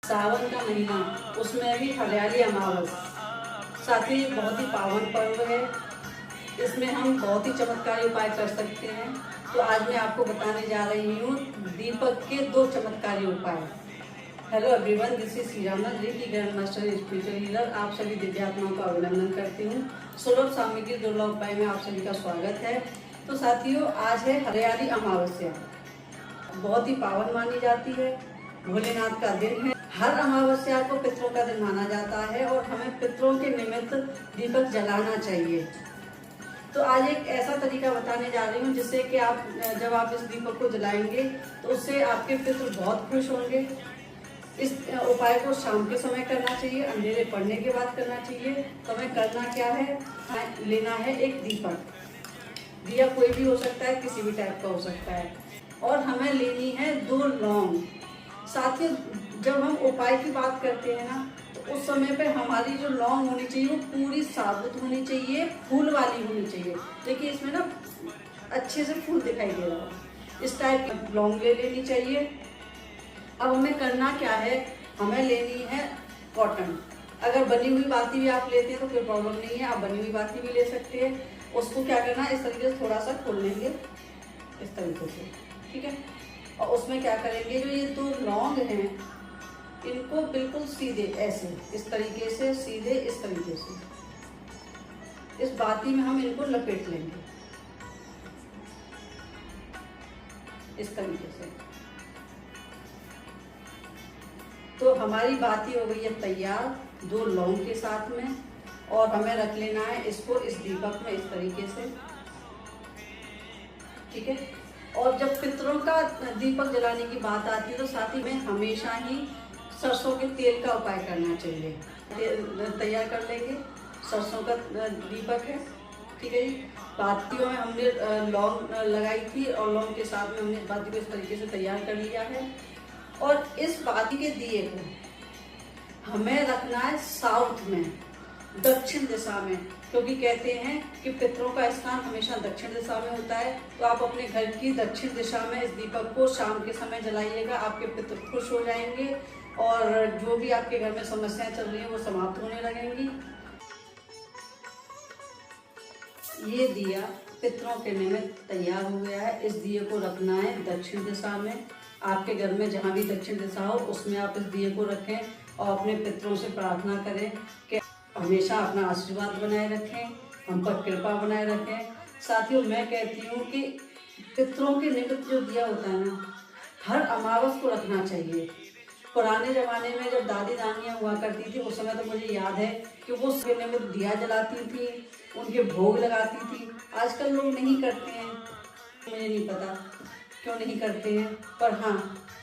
सावन का महीना, उसमें भी हरियाली अमावस, साथ ही बहुत ही पावन पर्व है। इसमें हम बहुत ही चमत्कारी उपाय कर सकते हैं। तो आज मैं आपको बताने जा रही हूँ दीपक के 2 चमत्कारी उपाय। हेलो एवरीवन, दिस इज श्रीरामा जी की ग्रैंड मास्टर स्पिरिचुअल हीलर। आप सभी दिव्यात्माओं का अभिनंदन करती हूँ। सुलभ सामग्री दुर्लभ उपाय में आप सभी का स्वागत है। तो साथियों, आज है हरियाली अमावस्या, बहुत ही पावन मानी जाती है। भोलेनाथ का दिन है। हर अमावस्या को पितरों का दिन माना जाता है और हमें पितरों के निमित्त दीपक जलाना चाहिए। तो आज एक ऐसा तरीका बताने जा रही हूँ जिससे कि आप जब आप इस दीपक को जलाएंगे तो उससे आपके पितर बहुत खुश होंगे। इस उपाय को शाम के समय करना चाहिए, अंधेरे पड़ने के बाद करना चाहिए। तो हमें करना क्या है, लेना है एक दीपक। दिया कोई भी हो सकता है, किसी भी टाइप का हो सकता है। और हमें लेनी है 2 लौंग। साथ ही जब हम उपाय की बात करते हैं ना, तो उस समय पे हमारी जो लौंग होनी चाहिए वो पूरी साबुत होनी चाहिए, फूल वाली होनी चाहिए। देखिए इसमें ना अच्छे से फूल दिखाई दे रहा है, इस टाइप की लौंग ले लेनी चाहिए। अब हमें करना क्या है, हमें लेनी है कॉटन। अगर बनी हुई बाती भी आप लेते हैं तो कोई प्रॉब्लम नहीं है, आप बनी हुई बाती भी ले सकते हैं। उसको क्या करना है, इस तरीके से थोड़ा सा खोल लेंगे, इस तरीके से, ठीक है। और उसमें क्या करेंगे, जो ये 2 लौंग हैं इनको बिल्कुल सीधे ऐसे इस तरीके से, सीधे इस तरीके से इस बाती में हम इनको लपेट लेंगे इस तरीके से। तो हमारी बाती हो गई है तैयार 2 लौंग के साथ में। और हमें रख लेना है इसको इस दीपक में इस तरीके से, ठीक है। और जब पितरों का दीपक जलाने की बात आती है तो साथ ही में हमेशा ही सरसों के तेल का उपाय करना चाहिए। तैयार कर लेंगे, सरसों का दीपक है, ठीक है जी। बातियों में हमने लौंग लगाई थी और लौंग के साथ में हमने इस बाती को इस तरीके से तैयार कर लिया है। और इस बाती के दिए को हमें रखना है साउथ में, दक्षिण दिशा में, क्योंकि कहते हैं कि पितरों का स्थान हमेशा दक्षिण दिशा में होता है। तो आप अपने घर की दक्षिण दिशा में इस दीपक को शाम के समय जलाइएगा, आपके पितर खुश हो जाएंगे और जो भी आपके घर में समस्याएं चल रही हैं वो समाप्त होने लगेंगी। ये दिया पितरों के निमित्त तैयार हो गया है। इस दिए को रखना है दक्षिण दिशा में। आपके घर में जहाँ भी दक्षिण दिशा हो उसमें आप इस दिए को रखें और अपने पितरों से प्रार्थना करें कि हमेशा अपना आशीर्वाद बनाए रखें, हम पर कृपा बनाए रखें। साथियों, मैं कहती हूँ कि पितरों के निमित्त जो दिया होता है ना, हर अमावस को रखना चाहिए। पुराने ज़माने में जब दादी नानियाँ हुआ करती थी उस समय तो मुझे याद है कि वो उसके निमित्त दिया जलाती थी, उनके भोग लगाती थी। आजकल लोग नहीं करते हैं, मुझे नहीं पता क्यों नहीं करते हैं, पर हाँ,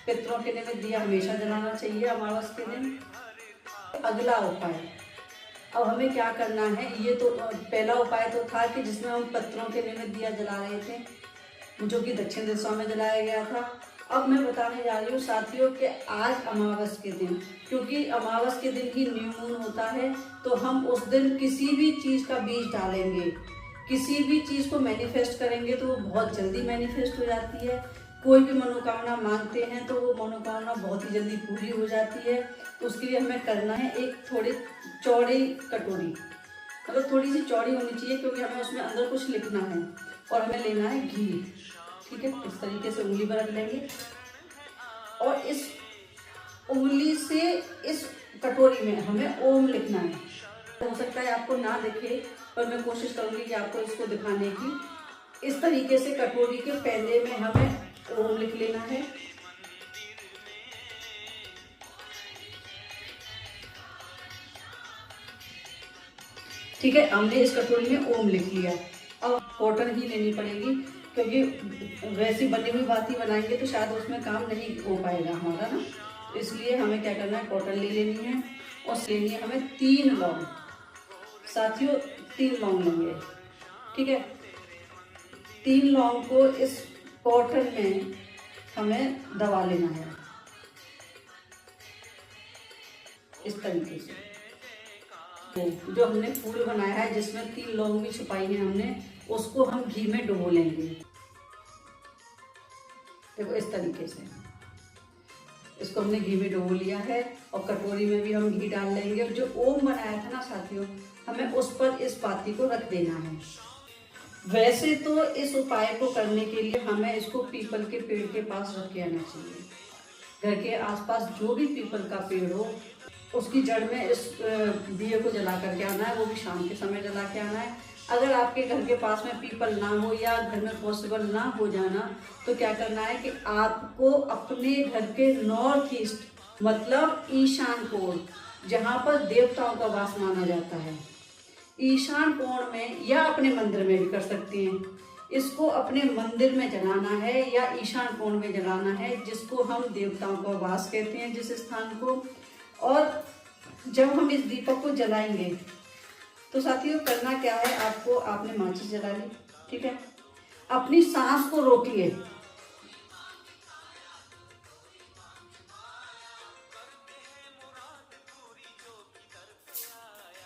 पितरों के निमित्त दिया हमेशा जलाना चाहिए अमावस के दिन। अगला उपाय, अब हमें क्या करना है, ये तो पहला उपाय तो था कि जिसमें हम पितरों के निमित्त दिया जला रहे थे, जो कि दक्षिण दिशा में जलाया गया था। अब मैं बताने जा रही हूँ साथियों कि आज अमावस के दिन, क्योंकि अमावस के दिन ही न्यू मून होता है, तो हम उस दिन किसी भी चीज़ का बीज डालेंगे, किसी भी चीज़ को मैनिफेस्ट करेंगे तो वो बहुत जल्दी मैनिफेस्ट हो जाती है। कोई भी मनोकामना मांगते हैं तो वो मनोकामना बहुत ही जल्दी पूरी हो जाती है। तो उसके लिए हमें करना है एक थोड़ी चौड़ी कटोरी, मतलब थोड़ी सी चौड़ी होनी चाहिए, क्योंकि हमें उसमें अंदर कुछ लिखना है। और हमें लेना है घी, ठीक है। इस तरीके से उंगली पर रख लेंगे और इस उंगली से इस कटोरी में हमें ओम लिखना है। हो सकता है आपको ना दिखे, पर मैं कोशिश करूंगी कि आपको इसको दिखाने की। इस तरीके से कटोरी के पहले में हमें ओम लिख लेना है। ठीक है, हमने इस कटोरी में ओम लिख लिया। अब कॉटन ही लेनी पड़ेगी, क्योंकि वैसी बनी हुई बाती बनाएंगे तो शायद उसमें काम नहीं हो पाएगा हमारा ना। तो इसलिए हमें क्या करना है, कॉटन ले लेनी है और लेनी है हमें 3 लौंग। साथियों, 3 लौंग लेंगे, ठीक है। 3 लौंग को इस कॉटन में हमें दबा लेना है इस तरीके से। तो जो हमने फूल बनाया है जिसमें 3 लौंग भी छुपाई है हमने, उसको हम घी में डुबो लेंगे। देखो इस तरीके से। इसको हमने घी में डुबो लिया है और कटोरी में भी हम घी डाल लेंगे। जो ओम बनाया था ना साथियों, हमें उस पर इस पाती को रख देना है। वैसे तो इस उपाय को करने के लिए हमें इसको पीपल के पेड़ के पास रख के आना चाहिए। घर के आसपास जो भी पीपल का पेड़ हो उसकी जड़ में इस दिए को जला करके आना है, वो भी शाम के समय जला के आना है। अगर आपके घर के पास में पीपल ना हो या घर में पॉसिबल ना हो जाना, तो क्या करना है कि आपको अपने घर के नॉर्थ ईस्ट मतलब ईशान कोण, जहाँ पर देवताओं का वास माना जाता है, ईशान कोण में या अपने मंदिर में भी कर सकते हैं। इसको अपने मंदिर में जलाना है या ईशान कोण में जलाना है, जिसको हम देवताओं का वास कहते हैं जिस स्थान को। और जब हम इस दीपक को जलाएंगे तो साथियों करना क्या है, आपने माचिस जला ली, ठीक है। अपनी सांस को रोकिए,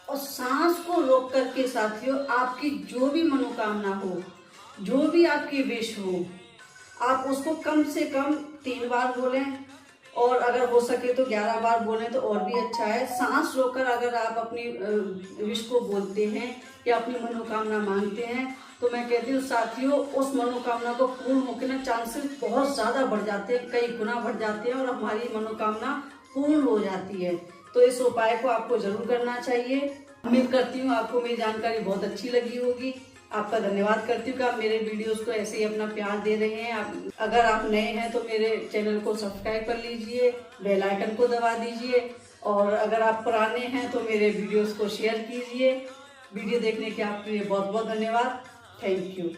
और सांस को रोक करके साथियों आपकी जो भी मनोकामना हो, जो भी आपकी विश हो, आप उसको कम से कम 3 बार बोलें, और अगर हो सके तो 11 बार बोलें तो और भी अच्छा है। सांस रोककर अगर आप अपनी विश को बोलते हैं या अपनी मनोकामना मांगते हैं, तो मैं कहती हूँ साथियों उस मनोकामना को पूर्ण होकर ना चांसेस बहुत ज़्यादा बढ़ जाते हैं, कई गुना बढ़ जाते हैं, और हमारी मनोकामना पूर्ण हो जाती है। तो इस उपाय को आपको जरूर करना चाहिए। उम्मीद करती हूँ आपको मेरी जानकारी बहुत अच्छी लगी होगी। आपका धन्यवाद करती हूँ कि आप मेरे वीडियोस को ऐसे ही अपना प्यार दे रहे हैं। अगर आप नए हैं तो मेरे चैनल को सब्सक्राइब कर लीजिए, बेल आइकन को दबा दीजिए, और अगर आप पुराने हैं तो मेरे वीडियोस को शेयर कीजिए। वीडियो देखने के आपके लिए बहुत बहुत धन्यवाद। Thank you.